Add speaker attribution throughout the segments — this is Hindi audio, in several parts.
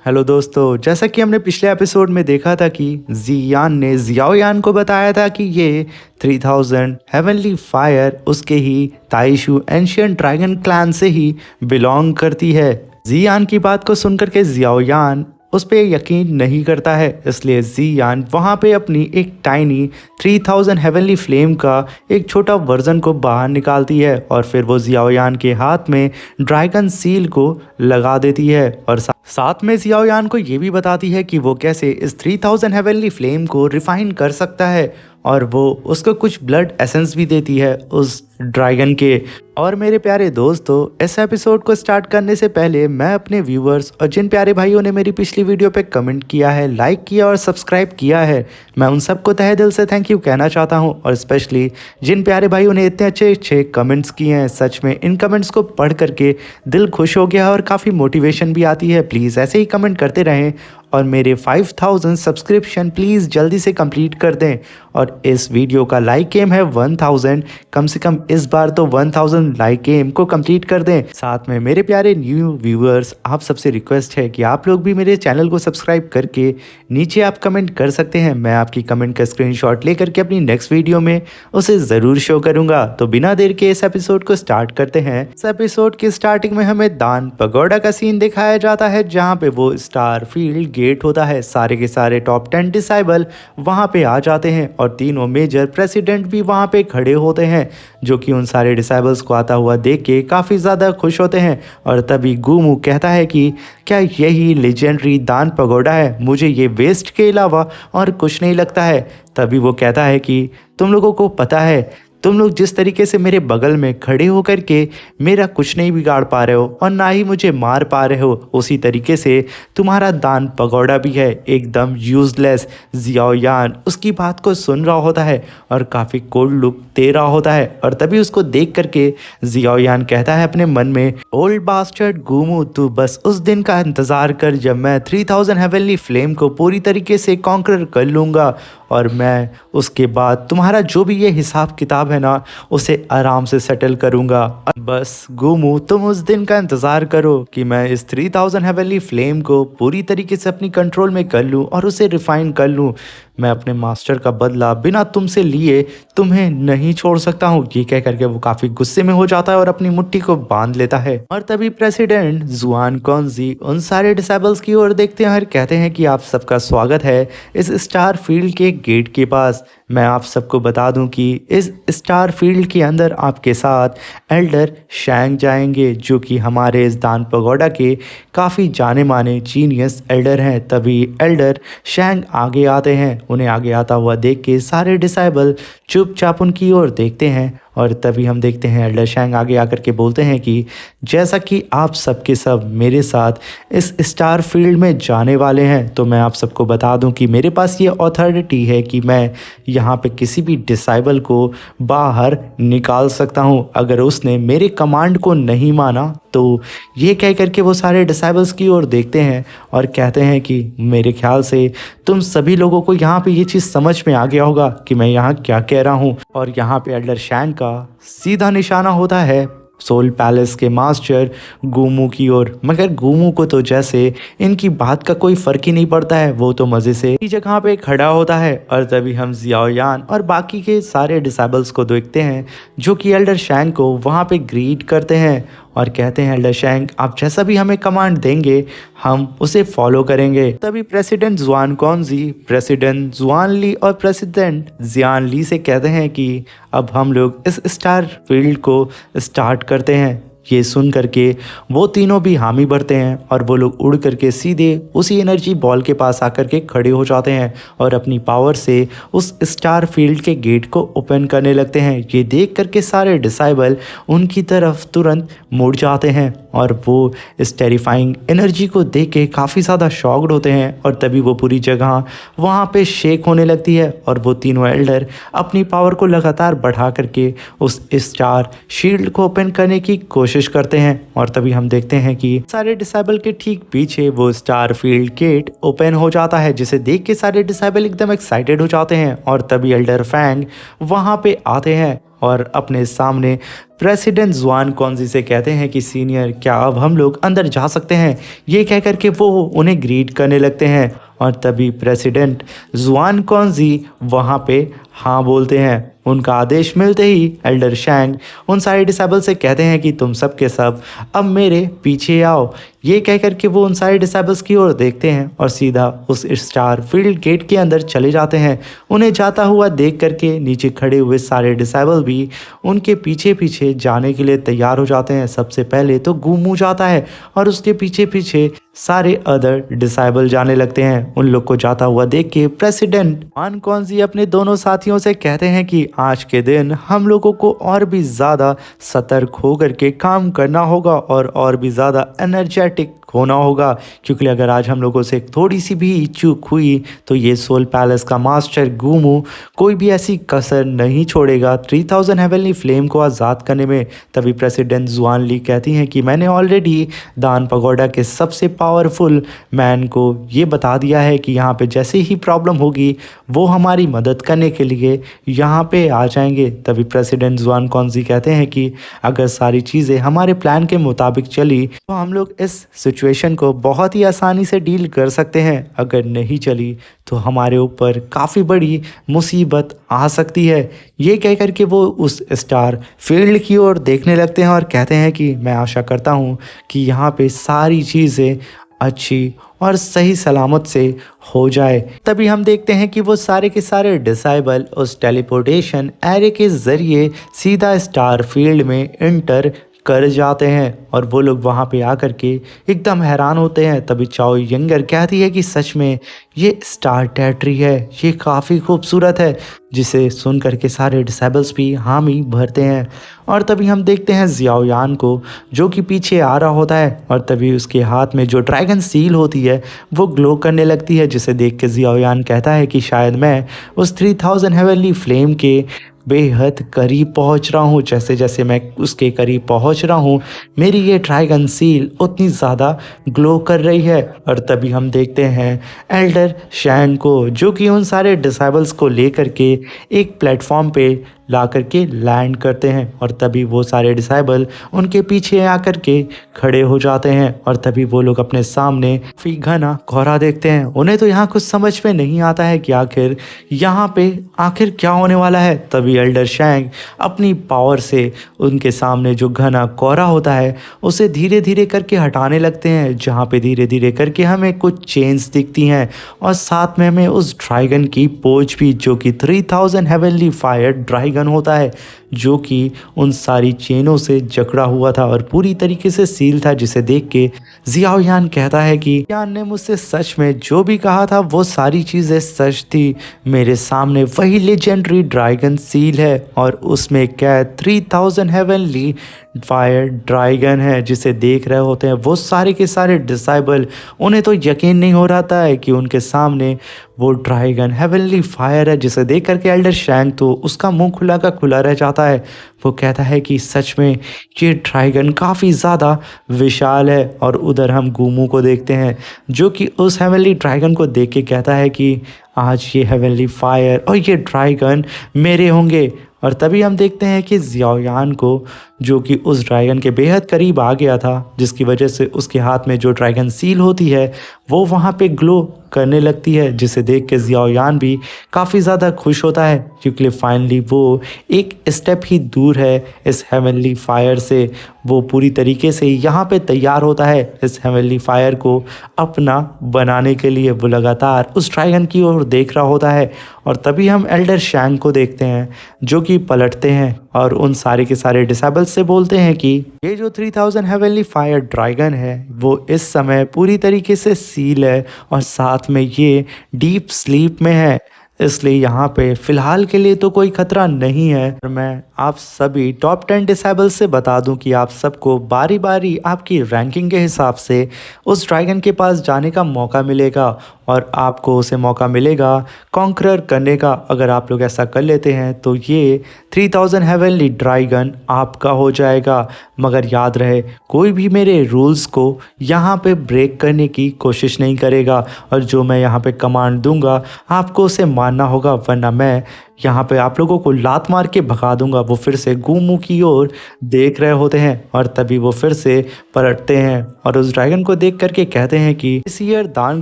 Speaker 1: हेलो दोस्तों, जैसा कि हमने पिछले एपिसोड में देखा था कि जियान ने जियाओयान को बताया था कि ये 3000 हेवनली फायर उसके ही ताइशू एंशियंट ड्रैगन क्लैन से ही बिलोंग करती है। जियान की बात को सुनकर के जियाओयान उस पे यकीन नहीं करता है, इसलिए जियान वहाँ पे अपनी एक टाइनी 3000 हेवनली फ्लेम का एक छोटा वर्जन को बाहर निकालती है और फिर वो जियाओयान के हाथ में ड्रैगन सील को लगा देती है और साथ में जियाओयान को ये भी बताती है कि वो कैसे इस 3000 हेवनली फ्लेम को रिफाइन कर सकता है और वो उसको कुछ ब्लड एसेंस भी देती है उस ड्रैगन के। और मेरे प्यारे दोस्तों, इस एपिसोड को स्टार्ट करने से पहले मैं अपने व्यूअर्स और जिन प्यारे भाइयों ने मेरी पिछली वीडियो पे कमेंट किया है, लाइक किया और सब्सक्राइब किया है, मैं उन सबको तहे दिल से थैंक यू कहना चाहता हूं। और स्पेशली जिन प्यारे भाइयों ने इतने अच्छे अच्छे कमेंट्स किए हैं, सच में इन कमेंट्स को पढ़ करके दिल खुश हो गया और काफ़ी मोटिवेशन भी आती है। प्लीज़ ऐसे ही कमेंट करते रहें और मेरे 5000 सब्सक्रिप्शन प्लीज़ जल्दी से कंप्लीट कर दें। और इस वीडियो का लाइक एम है 1000, कम से कम इस बार तो 1000 लाइक एम को कंप्लीट कर दें। साथ में मेरे प्यारे न्यू व्यूअर्स, आप सबसे रिक्वेस्ट है कि आप लोग भी मेरे चैनल को सब्सक्राइब करके नीचे आप कमेंट कर सकते हैं। मैं आपकी कमेंट का स्क्रीनशॉट लेकर के अपनी नेक्स्ट वीडियो में उसे ज़रूर शो करूँगा। तो बिना देर के इस एपिसोड को स्टार्ट करते हैं। इस एपिसोड की स्टार्टिंग में हमें दान पगोडा का सीन दिखाया जाता है, जहाँ पे वो स्टार फील्ड गेट होता है। सारे के सारे टॉप 10 डिसाइबल वहाँ पे आ जाते हैं और तीनों मेजर प्रेसिडेंट भी वहाँ पे खड़े होते हैं, जो कि उन सारे डिसाइबल्स को आता हुआ देख के काफ़ी ज़्यादा खुश होते हैं। और तभी गुमू कहता है कि क्या यही लेजेंडरी दान पगोडा है? मुझे ये वेस्ट के अलावा और कुछ नहीं लगता है। तभी वो कहता है कि तुम लोगों को पता है, तुम लोग जिस तरीके से मेरे बगल में खड़े होकर के मेरा कुछ नहीं बिगाड़ पा रहे हो और ना ही मुझे मार पा रहे हो, उसी तरीके से तुम्हारा दान पगोडा भी है एकदम यूजलेस। जियाओयान उसकी बात को सुन रहा होता है और काफ़ी कोल्ड लुक दे रहा होता है। और तभी उसको देख करके जियाओयान कहता है अपने मन में, ओल्ड बास्टर्ड गुमू, तू बस उस दिन का इंतज़ार कर जब मैं 3000 हेवनली फ्लेम को पूरी तरीके से कॉन्कर कर लूँगा और मैं उसके बाद तुम्हारा जो भी ये हिसाब किताब है ना, उसे आराम से सेटल करूँगा। बस गुमू, तुम उस दिन का इंतज़ार करो कि मैं इस 3000 हेवनली फ्लेम को पूरी तरीके से अपनी कंट्रोल में कर लूँ और उसे रिफाइन कर लूँ। मैं अपने मास्टर का बदला बिना तुमसे लिए तुम्हें नहीं छोड़ सकता हूँ। ये कह करके वो काफ़ी गुस्से में हो जाता है और अपनी मुट्ठी को बांध लेता है। और तभी प्रेसिडेंट जुआन कॉन्जी उन सारे डिसेबल्स की ओर देखते हैं और कहते हैं कि आप सबका स्वागत है इस स्टार फील्ड के गेट के पास। मैं आप सबको बता दूं कि इस स्टार फील्ड के अंदर आपके साथ एल्डर शैंग जाएंगे, जो कि हमारे इस दान पगोडा के काफ़ी जाने माने जीनियस एल्डर हैं। तभी एल्डर शैंग आगे आते हैं। उन्हें आगे आता हुआ देख के सारे डिसाइबल चुपचाप उनकी ओर देखते हैं। और तभी हम देखते हैं एल्डर शैंग आगे आकर के बोलते हैं कि जैसा कि आप सबके सब मेरे साथ इस स्टार फील्ड में जाने वाले हैं, तो मैं आप सबको बता दूं कि मेरे पास ये अथॉरिटी है कि मैं यहाँ पे किसी भी डिसाइबल को बाहर निकाल सकता हूँ अगर उसने मेरे कमांड को नहीं माना। तो ये कह करके वो सारे डिसाइबल्स की ओर देखते हैं और कहते हैं कि मेरे ख्याल से तुम सभी लोगों को यहाँ पे ये चीज़ समझ में आ गया होगा कि मैं यहाँ क्या कह रहा हूँ। और यहाँ पे एल्डर शैंग का सीधा निशाना होता है सोल पैलेस के मास्टर गुमू की ओर। मगर गुमू को तो जैसे इनकी बात का कोई फ़र्क ही नहीं पड़ता है, वो तो मज़े से इसी जगह पे खड़ा होता है। और तभी हम जियाओयान और बाकी के सारे डिसेबल्स को देखते हैं, जो कि एल्डर शैंग को वहाँ पे ग्रीट करते हैं और कहते हैं, एल्डर शैंग, आप जैसा भी हमें कमांड देंगे हम उसे फॉलो करेंगे। तभी प्रेसिडेंट जुआन कॉन्जी प्रेसिडेंट जुआन ली और प्रेसिडेंट जियान ली से कहते हैं कि अब हम लोग इस स्टार फील्ड को स्टार्ट करते हैं। ये सुन करके वो तीनों भी हामी भरते हैं और वो लोग उड़ करके सीधे उसी एनर्जी बॉल के पास आकर के खड़े हो जाते हैं और अपनी पावर से उस स्टार फील्ड के गेट को ओपन करने लगते हैं। ये देख करके सारे डिसाइबल उनकी तरफ तुरंत मुड़ जाते हैं और वो इस टेरिफाइंग एनर्जी को देख के काफ़ी ज़्यादा शॉक्ड होते हैं। और तभी वो पूरी जगह वहाँ पे शेक होने लगती है और वो तीनों एल्डर अपनी पावर को लगातार बढ़ा करके उस स्टार शील्ड को ओपन करने की कोशिश कोशिश करते हैं और तभी हम देखते हैं कि सारे डिसेबल के ठीक पीछे वो स्टार फील्ड गेट ओपन हो जाता है, जिसे देख के सारे डिसेबल एकदम एक्साइटेड हो जाते हैं। और तभी एल्डर फैंग वहाँ पे आते हैं और अपने सामने प्रेसिडेंट जुआन कॉन्जी से कहते हैं कि सीनियर, क्या अब हम लोग अंदर जा सकते हैं? ये कह करके वो उन्हें ग्रीट करने लगते हैं और तभी प्रेसिडेंट जुआन कॉन्जी वहाँ पे हाँ बोलते हैं। उनका आदेश मिलते ही एल्डर शैंग उन सारे डिसेबल से कहते हैं कि तुम सब के सब अब मेरे पीछे आओ। ये कह करके वो उन सारे डिसेबल्स की ओर देखते हैं और सीधा उस स्टार फील्ड गेट के अंदर चले जाते हैं। उन्हें जाता हुआ देख करके नीचे खड़े हुए सारे डिसेबल भी उनके पीछे पीछे जाने के लिए तैयार हो जाते हैं। सबसे पहले तो गूमू जाता है और उसके पीछे पीछे सारे अदर डिसेबल जाने लगते हैं। उन लोग को जाता हुआ देख के प्रेसिडेंट जुआन कॉन्जी अपने दोनों साथियों से कहते हैं कि आज के दिन हम लोगों को और भी ज़्यादा सतर्क होकर के काम करना होगा और भी ज़्यादा एनर्जेटिक होना होगा, क्योंकि अगर आज हम लोगों से थोड़ी सी भी चूक हुई तो ये सोल पैलेस का मास्टर गूमू कोई भी ऐसी कसर नहीं छोड़ेगा 3000 हेवनली फ्लेम को आज़ाद करने में। तभी प्रेसिडेंट जुआन ली कहती हैं कि मैंने ऑलरेडी दान पगोडा के सबसे पावरफुल मैन को ये बता दिया है कि यहाँ पे जैसे ही प्रॉब्लम होगी वो हमारी मदद करने के लिए यहाँ पे आ जाएंगे। तभी प्रेसिडेंट जुआन कॉन्जी कहते हैं कि अगर सारी चीज़ें हमारे प्लान के मुताबिक चली तो हम लोग इस सिचुएशन को बहुत ही आसानी से डील कर सकते हैं। अगर नहीं चली तो हमारे ऊपर काफ़ी बड़ी मुसीबत आ सकती है। ये कह कर के वो उस स्टार फील्ड की ओर देखने लगते हैं और कहते हैं कि मैं आशा करता हूँ कि यहाँ पे सारी चीज़ें अच्छी और सही सलामत से हो जाए। तभी हम देखते हैं कि वो सारे के सारे डिसेबल उस टेलीपोर्टेशन एरे के ज़रिए सीधा स्टार फील्ड में एंटर कर जाते हैं और वो लोग वहाँ पे आकर के एकदम हैरान होते हैं। तभी चाओ यंगर कहती है कि सच में ये स्टार टेरिटरी है, ये काफ़ी खूबसूरत है, जिसे सुन करके सारे डिसेबल्स भी हामी भरते हैं। और तभी हम देखते हैं जियाओ यान को जो कि पीछे आ रहा होता है और तभी उसके हाथ में जो ड्रैगन सील होती है वो ग्लो करने लगती है, जिसे देख के जियाओ यान कहता है कि शायद मैं उस 3000 हेवनली फ्लेम के बेहद करीब पहुंच रहा हूं। जैसे जैसे मैं उसके करीब पहुंच रहा हूं मेरी ये ड्रैगन सील उतनी ज़्यादा ग्लो कर रही है। और तभी हम देखते हैं एल्डर शैंग को जो कि उन सारे डिसेबल्स को लेकर के एक प्लेटफॉर्म पे ला करके लैंड करते हैं और तभी वो सारे डिसेबल उनके पीछे आकर के खड़े हो जाते हैं और तभी वो लोग अपने सामने काफी घना कोहरा देखते हैं। उन्हें तो यहाँ कुछ समझ में नहीं आता है कि आखिर यहाँ पे आखिर क्या होने वाला है। तभी एल्डर शैंग अपनी पावर से उनके सामने जो घना कोहरा होता है उसे धीरे धीरे करके हटाने लगते हैं, जहाँ पे धीरे धीरे करके हमें कुछ चेन्स दिखती हैं और साथ में हमें उस ड्रैगन की पोच भी जो कि 3000 हेवनली फायर ड्रैगन होता है जो कि उन सारी चेनों से जकड़ा हुआ था और पूरी तरीके से सील था, जिसे देख के जियाओ यान कहता है कि यान ने मुझसे सच में जो भी कहा था वो सारी चीज़ें सच थी। मेरे सामने वही लेजेंडरी ड्रैगन सील है और उसमें कैद 3000 हेवनली फायर ड्रैगन है, जिसे देख रहे होते हैं वो सारे के सारे डिसेबल। उन्हें तो यकीन नहीं हो रहा था कि उनके सामने वो ड्रैगन हेवनली फायर है, जिसे देख करके एल्डर शैंग तो उसका मुंह खुला का खुला रह जाता है। वो कहता है कि सच में ये ड्रैगन काफ़ी ज़्यादा विशाल है। और उधर हम गूमू को देखते हैं जो कि उस हेवनली ड्रैगन को देख के कहता है कि आज ये हेवनली फायर और ये ड्रैगन मेरे होंगे। और तभी हम देखते हैं कि जियाओ यान को जो कि उस ड्रैगन के बेहद करीब आ गया था, जिसकी वजह से उसके हाथ में जो ड्रैगन सील होती है वो वहाँ पे ग्लो करने लगती है, जिसे देख के जियाओ यान भी काफ़ी ज़्यादा खुश होता है क्योंकि फाइनली वो एक स्टेप ही दूर है इस हेवनली फायर से। वो पूरी तरीके से यहाँ पे तैयार होता है इस हेवनली फायर को अपना बनाने के लिए। वो लगातार उस ड्रैगन की ओर देख रहा होता है और तभी हम एल्डर शैंग को देखते हैं जो कि पलटते हैं और उन सारे के सारे डिसेबल से बोलते हैं कि ये जो 3000 हेवनली फायर ड्रैगन है वो इस समय पूरी तरीके से सील है और साथ में ये डीप स्लीप में है, इसलिए यहाँ पे फ़िलहाल के लिए तो कोई ख़तरा नहीं है। मैं आप सभी टॉप 10 डिसेबल से बता दूं कि आप सबको बारी बारी आपकी रैंकिंग के हिसाब से उस ड्रैगन के पास जाने का मौका मिलेगा और आपको उसे मौका मिलेगा कॉन्करर करने का। अगर आप लोग ऐसा कर लेते हैं तो ये 3000 हेवनली ड्रैगन आपका हो जाएगा। मगर याद रहे, कोई भी मेरे रूल्स को यहाँ पे ब्रेक करने की कोशिश नहीं करेगा और जो मैं यहाँ पे कमांड दूंगा आपको उसे मानना होगा, वरना मैं यहाँ पे आप लोगों को लात मार के भगा दूंगा। वो फिर से गुमू की ओर देख रहे होते हैं और तभी वो फिर से पलटते हैं और उस ड्रैगन को देख करके कहते हैं कि इस ईयर दान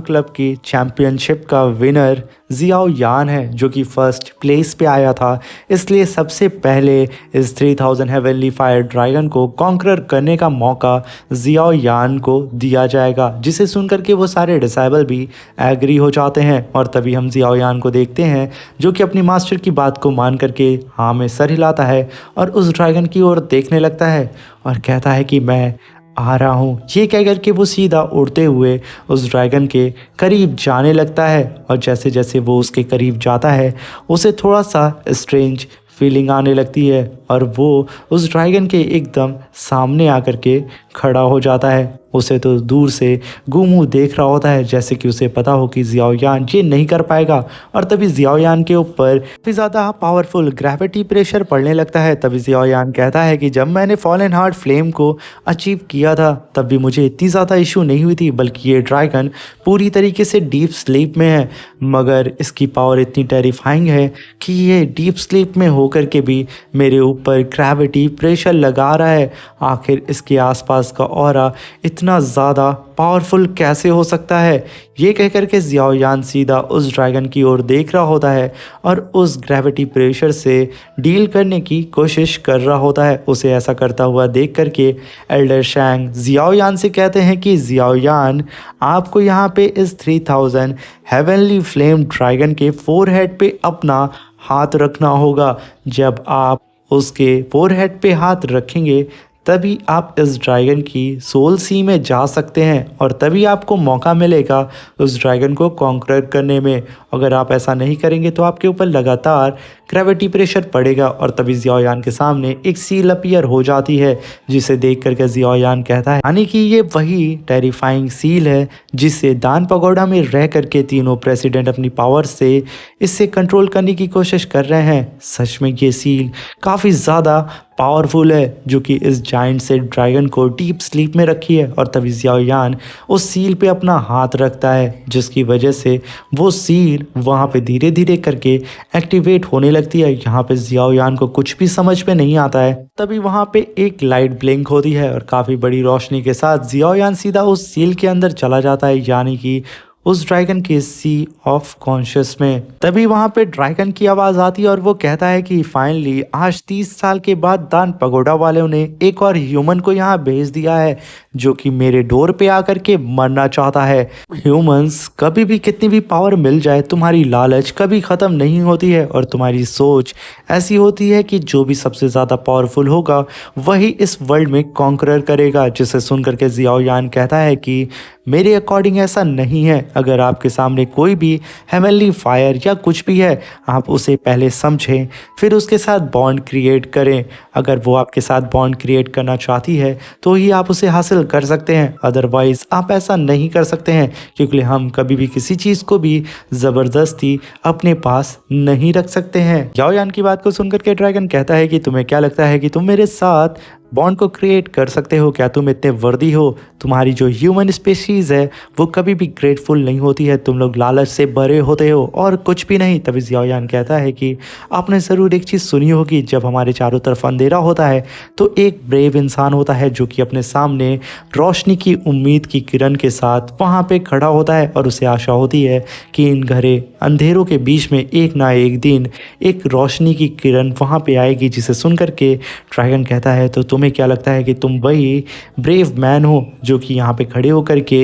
Speaker 1: क्लब की चैंपियनशिप का विनर जियाओ यान है, जो कि फर्स्ट प्लेस पे आया था। इसलिए सबसे पहले इस 3000 हेवनली फायर ड्रैगन को कॉन्करर करने का मौका जियाओ यान को दिया जाएगा, जिसे सुनकर के वो सारे डिसेबल भी एग्री हो जाते हैं। और तभी हम जियाओ यान को देखते हैं जो कि अपनी मास्टर की बात को मान करके हाँ में सर हिलाता है और उस ड्रैगन की ओर देखने लगता है और कहता है कि मैं आ रहा हूँ। ये कह करके वो सीधा उड़ते हुए उस ड्रैगन के करीब जाने लगता है और जैसे जैसे वो उसके करीब जाता है उसे थोड़ा सा स्ट्रेंज फीलिंग आने लगती है और वो उस ड्रैगन के एकदम सामने आकर के खड़ा हो जाता है। उसे तो दूर से गुमू देख रहा होता है, जैसे कि उसे पता हो कि जियाओ यान ये नहीं कर पाएगा। और तभी जियाओ यान के ऊपर काफ़ी ज़्यादा पावरफुल ग्रेविटी प्रेशर पड़ने लगता है। तभी जियाओ यान कहता है कि जब मैंने फॉलन हार्ट फ्लेम को अचीव किया था तब भी मुझे इतनी ज़्यादा इशू नहीं हुई थी, बल्कि ये ड्रैगन पूरी तरीके से डीप स्लीप में है। मगर इसकी पावर इतनी टेरिफाइंग है कि ये डीप स्लीप में होकर के भी मेरे ऊपर ग्रेविटी प्रेशर लगा रहा है। आखिर इसके आसपास का ऑरा इतना ज़्यादा पावरफुल कैसे हो सकता है? ये कह कर के जियाओ यान सीधा उस ड्रैगन की ओर देख रहा होता है और उस ग्रेविटी प्रेशर से डील करने की कोशिश कर रहा होता है। उसे ऐसा करता हुआ देख करके एल्डर शैंग जियाओ यान से कहते हैं कि जियाओ यान, आपको यहाँ पे इस 3000 हेवनली फ्लेम ड्रैगन के फोरहेड पे अपना हाथ रखना होगा। जब आप उसके फोरहेड पे हाथ रखेंगे तभी आप इस ड्रैगन की सोल सी में जा सकते हैं और तभी आपको मौका मिलेगा उस ड्रैगन को कॉन्करर करने में। अगर आप ऐसा नहीं करेंगे तो आपके ऊपर लगातार ग्रेविटी प्रेशर पड़ेगा। और तभी जियाओ यान के सामने एक सील अपीयर हो जाती है, जिसे देख करके जियाओ यान कहता है यानी कि ये वही टेरिफाइंग सील है जिससे दान पगोडा में रह करके तीनों प्रेसिडेंट अपनी पावर से इससे कंट्रोल करने की कोशिश कर रहे हैं। सच में ये सील काफ़ी ज़्यादा पावरफुल है, जो कि इस जाइंट से ड्रैगन को डीप स्लीप में रखी है। और तभी जियाओ यान उस सील पे अपना हाथ रखता है, जिसकी वजह से वो सील वहाँ पे धीरे धीरे करके एक्टिवेट होने लगती है। यहाँ पे जियाओ यान को कुछ भी समझ में नहीं आता है। तभी वहाँ पे एक लाइट ब्लिंक होती है और काफ़ी बड़ी रोशनी के साथ जियाओ यान सीधा उस सील के अंदर चला जाता है, यानी कि उस ड्रैगन के सी ऑफ कॉन्शियस में। तभी वहाँ पे ड्रैगन की आवाज़ आती है और वो कहता है कि फाइनली आज 30 साल के बाद दान पगोडा वालों ने एक और ह्यूमन को यहाँ भेज दिया है, जो कि मेरे डोर पे आकर के मरना चाहता है। ह्यूमंस, कभी भी कितनी भी पावर मिल जाए, तुम्हारी लालच कभी ख़त्म नहीं होती है और तुम्हारी सोच ऐसी होती है कि जो भी सबसे ज़्यादा पावरफुल होगा वही इस वर्ल्ड में कॉन्करर करेगा। जिसे सुन करके जियाओ यान कहता है कि मेरे अकॉर्डिंग ऐसा नहीं है। अगर आपके सामने कोई भी हेवनली फायर या कुछ भी है, आप उसे पहले समझें, फिर उसके साथ बॉन्ड क्रिएट करें। अगर वो आपके साथ बॉन्ड क्रिएट करना चाहती है तो ही आप उसे हासिल कर सकते हैं, अदरवाइज आप ऐसा नहीं कर सकते हैं, क्योंकि हम कभी भी किसी चीज़ को भी ज़बरदस्ती अपने पास नहीं रख सकते हैं। जियाओ यान की बात को सुनकर के ड्रैगन कहता है कि तुम्हें क्या लगता है कि तुम मेरे साथ बॉन्ड को क्रिएट कर सकते हो? क्या तुम इतने वर्दी हो? तुम्हारी जो ह्यूमन स्पीशीज़ है वो कभी भी ग्रेटफुल नहीं होती है, तुम लोग लालच से भरे होते हो और कुछ भी नहीं। तभी जियाओ यान कहता है कि आपने ज़रूर एक चीज़ सुनी होगी, जब हमारे चारों तरफ अंधेरा होता है तो एक ब्रेव इंसान होता है जो कि अपने सामने रोशनी की उम्मीद की किरण के साथ वहाँ पे खड़ा होता है और उसे आशा होती है कि इन घरे अंधेरों के बीच में एक ना एक दिन एक रोशनी की किरण वहाँ पे आएगी। जिसे सुन करके ड्रैगन कहता है तो तुम्हें क्या लगता है कि तुम वही ब्रेव मैन हो जो कि यहाँ पे खड़े होकर के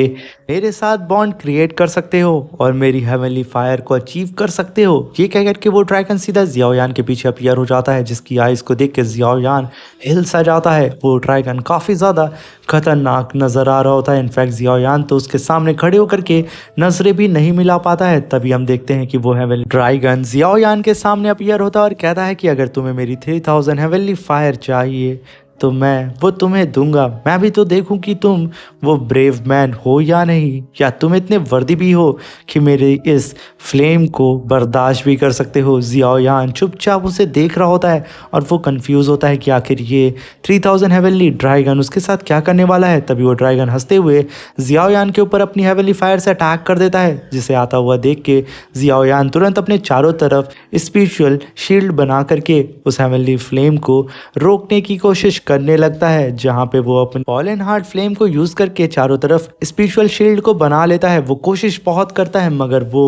Speaker 1: मेरे साथ बॉन्ड क्रिएट कर सकते हो और मेरी हेवनली फायर को अचीव कर सकते हो? ये कह करके वो ड्रैगन सीधा जियाओयान के पीछे अपीयर हो जाता है, जिसकी आइज को देख के जियाओयान हिल सा जाता है। वो ड्रैगन काफ़ी ज़्यादा खतरनाक नज़र आ रहा होता है। इनफैक्ट जियाओयान तो उसके सामने खड़े होकर के नजरें भी नहीं मिला पाता है। तभी हम देखते हैं कि वो हेवनली ड्रैगन जियाओयान के सामने अपीयर होता है और कहता है कि अगर तुम्हें मेरी 3000 हेवनली फायर चाहिए तो मैं वो तुम्हें दूंगा। मैं भी तो देखूं कि तुम वो ब्रेव मैन हो या नहीं, या तुम इतने वर्दी भी हो कि मेरे इस फ्लेम को बर्दाश्त भी कर सकते हो। जियाओयान चुपचाप उसे देख रहा होता है और वो कंफ्यूज होता है कि आखिर ये 3000 हेवनली ड्रैगन उसके साथ क्या करने वाला है। तभी वो ड्रैगन हंसते हुए जियाओयान के ऊपर अपनी हेवनली फायर से अटैक कर देता है, जिसे आता हुआ देख के जियाओयान तुरंत अपने चारों तरफ स्पिरिचुअल शील्ड बना करके उस हेवनली फ्लेम को रोकने की कोशिश करने लगता है, जहां पे वो अपने फॉलन हार्ट फ्लेम को यूज करके चारों तरफ स्पिरिचुअल शील्ड को बना लेता है। वो कोशिश बहुत करता है मगर वो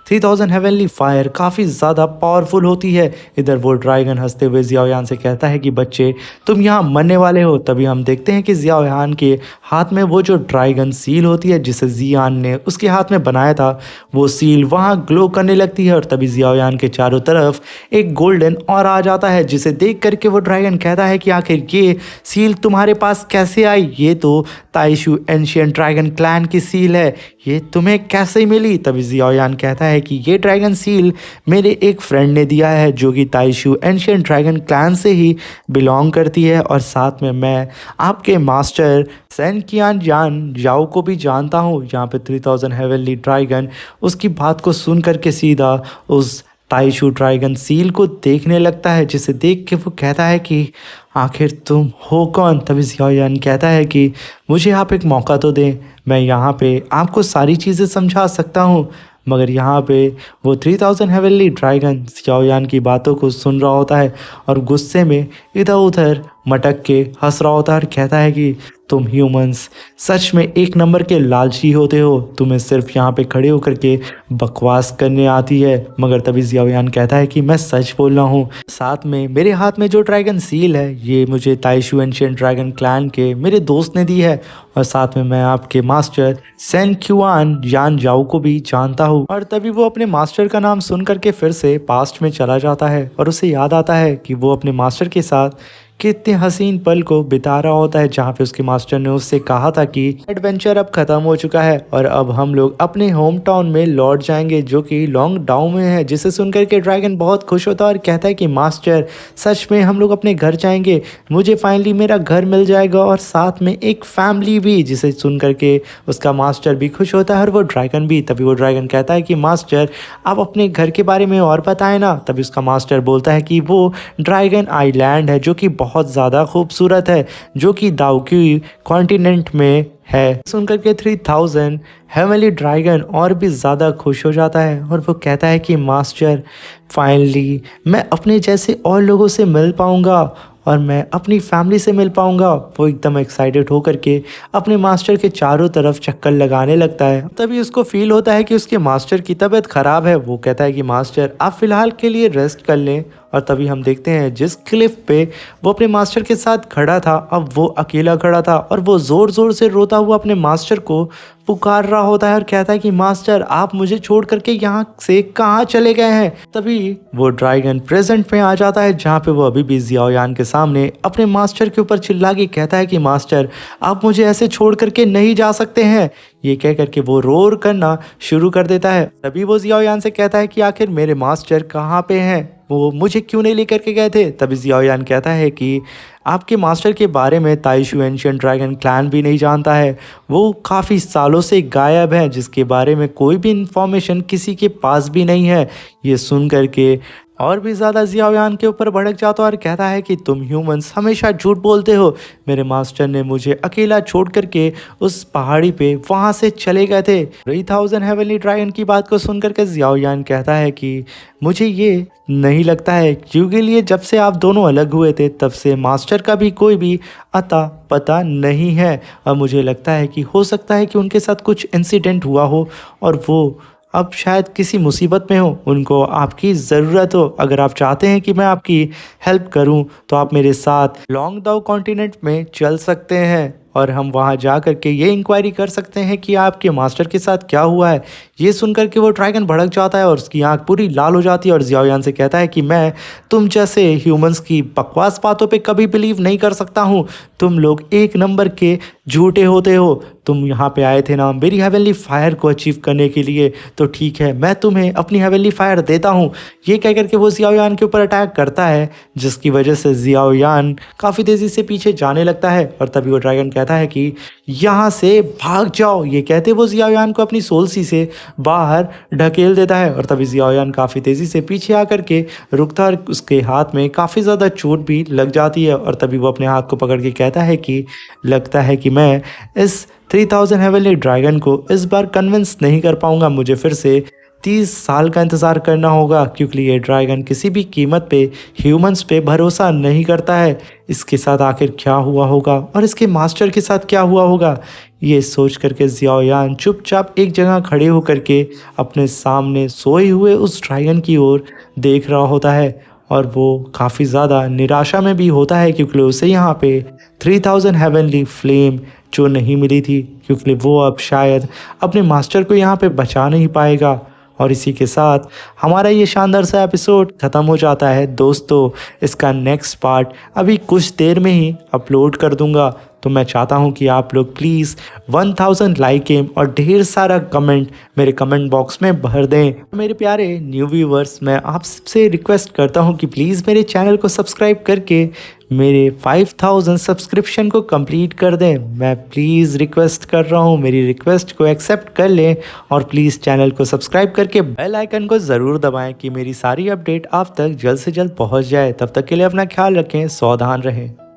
Speaker 1: 3000 हेवनली फायर काफी ज्यादा पावरफुल होती है। इधर वो ड्रैगन हंसते हुए जियाओयान से कहता है कि बच्चे तुम यहाँ मरने वाले हो। तभी हम देखते हैं कि जियाओयान के हाथ में वो जो ड्रैगन सील होती है जिसे जियान ने उसके हाथ में बनाया था, वो सील वहां ग्लो करने लगती है और तभी जियाओयान के चारों तरफ एक गोल्डन और आ जाता है, जिसे देख करके वो ड्रैगन कहता है कि आखिर ये सील तुम्हारे पास कैसे आई? ये तो ताइशू एंशियंट ड्रैगन क्लैन की सील है, ये तुम्हें कैसे मिली? तभी जियाओयान कहता है कि ये ड्रैगन सील मेरे एक फ्रेंड ने दिया है जो कि ताइशू एंशियंट ड्रैगन क्लैन से ही बिलोंग करती है, और साथ में मैं आपके मास्टर सैन कियान जान जाओ को भी जानता हूँ। यहाँ पे 3000 हेवनली ड्रैगन उसकी बात को सुन करके सीधा उस ताइशू ड्रैगन सील को देखने लगता है, जिसे देख के वो कहता है कि आखिर तुम हो कौन? तभी जियाओयान कहता है कि मुझे आप एक मौका तो दें, मैं यहाँ पे आपको सारी चीज़ें समझा सकता हूँ। मगर यहाँ पे वो 3000 हेवनली ड्रैगन जियाओयान की बातों को सुन रहा होता है और गुस्से में इधर उधर मटक के हंस रहा होता है और कहता है कि तुम ह्यूमंस सच में एक नंबर के लालची होते हो, तुम्हें सिर्फ यहाँ पे खड़े होकर के बकवास करने आती है। मगर तभी जियाओयान कहता है कि मैं सच बोल रहा हूँ, साथ में मेरे हाथ में जो ड्रैगन सील है ये मुझे ताइशू एंशिएंट ड्रैगन क्लैन के मेरे दोस्त ने दी है, और साथ में मैं आपके मास्टर सैन क्यूआन यान जाओ को भी जानता हूँ। और तभी वो अपने मास्टर का नाम सुन करके फिर से पास्ट में चला जाता है और उसे याद आता है कि वो अपने मास्टर के साथ कितने हसीन पल को बिता रहा होता है, जहाँ पे उसके मास्टर ने उससे कहा था कि एडवेंचर अब खत्म हो चुका है और अब हम लोग अपने होम टाउन में लौट जाएंगे जो कि लॉन्ग डाउन में है। जिसे सुनकर के ड्रैगन बहुत खुश होता है और कहता है कि मास्टर सच में हम लोग अपने घर जाएंगे, मुझे फाइनली मेरा घर मिल जाएगा और साथ में एक फैमिली भी। जिसे सुन करके उसका मास्टर भी खुश होता है और वो ड्रैगन भी। तभी वो ड्रैगन कहता है कि मास्टर आप अपने घर के बारे में और बताएं ना। तभी उसका मास्टर बोलता है कि वो ड्रैगन आइलैंड है जो कि बहुत ज़्यादा खूबसूरत है, जो कि दाओक्यू कॉन्टिनेंट में है। सुनकर के 3000 हेवनली ड्रैगन और भी ज़्यादा खुश हो जाता है और वो कहता है कि मास्टर फाइनली मैं अपने जैसे और लोगों से मिल पाऊंगा और मैं अपनी फैमिली से मिल पाऊंगा। वो एकदम एक्साइटेड होकर के अपने मास्टर के चारों तरफ चक्कर लगाने लगता है। तभी उसको फील होता है कि उसके मास्टर की तबीयत खराब है। वो कहता है कि मास्टर आप फिलहाल के लिए रेस्ट कर लें। और तभी हम देखते हैं जिस क्लिफ पे वो अपने मास्टर के साथ खड़ा था, अब वो अकेला खड़ा था और वो ज़ोर ज़ोर से रोता हुआ अपने मास्टर को पुकार रहा होता है और कहता है कि मास्टर आप मुझे छोड़ करके यहाँ से कहाँ चले गए हैं। तभी वो ड्रैगन प्रेजेंट में आ जाता है, जहाँ पे वो अभी भी जियाओयान के सामने अपने मास्टर के ऊपर चिल्ला के कहता है कि मास्टर आप मुझे ऐसे छोड़ करके नहीं जा सकते हैं। ये कह करके वो रोर करना शुरू कर देता है। तभी वो जियाओयान से कहता है कि आखिर मेरे मास्टर कहाँ पे हैं, वो मुझे क्यों नहीं लेकर के गए थे। तभी जियाओयान कहता है कि आपके मास्टर के बारे में ताइशू एंशिएंट ड्रैगन क्लैन भी नहीं जानता है, वो काफ़ी सालों से गायब है, जिसके बारे में कोई भी इंफॉर्मेशन किसी के पास भी नहीं है। ये सुन करके और भी ज़्यादा जियाओयान के ऊपर भड़क जाता है और कहता है कि तुम ह्यूमंस हमेशा झूठ बोलते हो, मेरे मास्टर ने मुझे अकेला छोड़ करके उस पहाड़ी पे वहाँ से चले गए थे। 3000 हेवनली ड्रैगन की बात को सुन करके जियाओयान कहता है कि मुझे ये नहीं लगता है, क्योंकि लिए जब से आप दोनों अलग हुए थे तब से मास्टर का भी कोई भी अता पता नहीं है, और मुझे लगता है कि हो सकता है कि उनके साथ कुछ इंसिडेंट हुआ हो और वो अब शायद किसी मुसीबत में हो, उनको आपकी ज़रूरत हो। अगर आप चाहते हैं कि मैं आपकी हेल्प करूं तो आप मेरे साथ लॉन्ग दाओ कॉन्टिनेंट में चल सकते हैं और हम वहां जा कर के ये इंक्वायरी कर सकते हैं कि आपके मास्टर के साथ क्या हुआ है। ये सुनकर के वो ड्रैगन भड़क जाता है और उसकी आंख पूरी लाल हो जाती है और जियाओयान से कहता है कि मैं तुम जैसे ह्यूमंस की बकवास बातों पे कभी बिलीव नहीं कर सकता हूँ। तुम लोग एक नंबर के झूठे होते हो। तुम यहाँ पे आए थे ना मेरी हेवनली फायर को अचीव करने के लिए, तो ठीक है मैं तुम्हें अपनी हेवनली फायर देता हूँ। ये कह करके वो जियाओयान के ऊपर अटैक करता है, जिसकी वजह से जियाओयान काफ़ी तेज़ी से पीछे जाने लगता है और तभी वो ड्रैगन कहता है कि यहाँ से भाग जाओ। ये कहते वो जियाओयान को अपनी सोलसी से बाहर ढकेल देता है और तभी जियाओयान काफ़ी तेज़ी से पीछे आकर के रुकता है और उसके हाथ में काफ़ी ज़्यादा चोट भी लग जाती है और तभी वो अपने हाथ को पकड़ के कहता है कि लगता है कि मैं इस 3000 हेवनली ड्रैगन को इस बार कन्विंस नहीं कर पाऊंगा। मुझे फिर से 30 साल का इंतज़ार करना होगा क्योंकि ये ड्रैगन किसी भी कीमत पे ह्यूमंस पे भरोसा नहीं करता है। इसके साथ आखिर क्या हुआ होगा और इसके मास्टर के साथ क्या हुआ होगा, ये सोच करके जियाओयान चुपचाप एक जगह खड़े होकर के अपने सामने सोए हुए उस ड्रैगन की ओर देख रहा होता है और वो काफ़ी ज़्यादा निराशा में भी होता है क्योंकि उसे यहाँ पे 3000 हेवनली फ्लेम जो नहीं मिली थी, क्योंकि वो अब शायद अपने मास्टर को यहाँ पे बचा नहीं पाएगा। और इसी के साथ हमारा ये शानदार सा एपिसोड ख़त्म हो जाता है। दोस्तों इसका नेक्स्ट पार्ट अभी कुछ देर में ही अपलोड कर दूंगा, तो मैं चाहता हूँ कि आप लोग प्लीज़ 1000 लाइक और ढेर सारा कमेंट मेरे कमेंट बॉक्स में भर दें। मेरे प्यारे न्यू व्यूवर्स, मैं आप सबसे रिक्वेस्ट करता हूँ कि प्लीज़ मेरे चैनल को सब्सक्राइब करके मेरे 5000 सब्सक्रिप्शन को कंप्लीट कर दें। मैं प्लीज़ रिक्वेस्ट कर रहा हूँ, मेरी रिक्वेस्ट को एक्सेप्ट कर लें और प्लीज़ चैनल को सब्सक्राइब करके बेल आइकन को ज़रूर दबाएं कि मेरी सारी अपडेट आप तक जल्द से जल्द पहुँच जाए। तब तक के लिए अपना ख्याल रखें, सावधान रहें।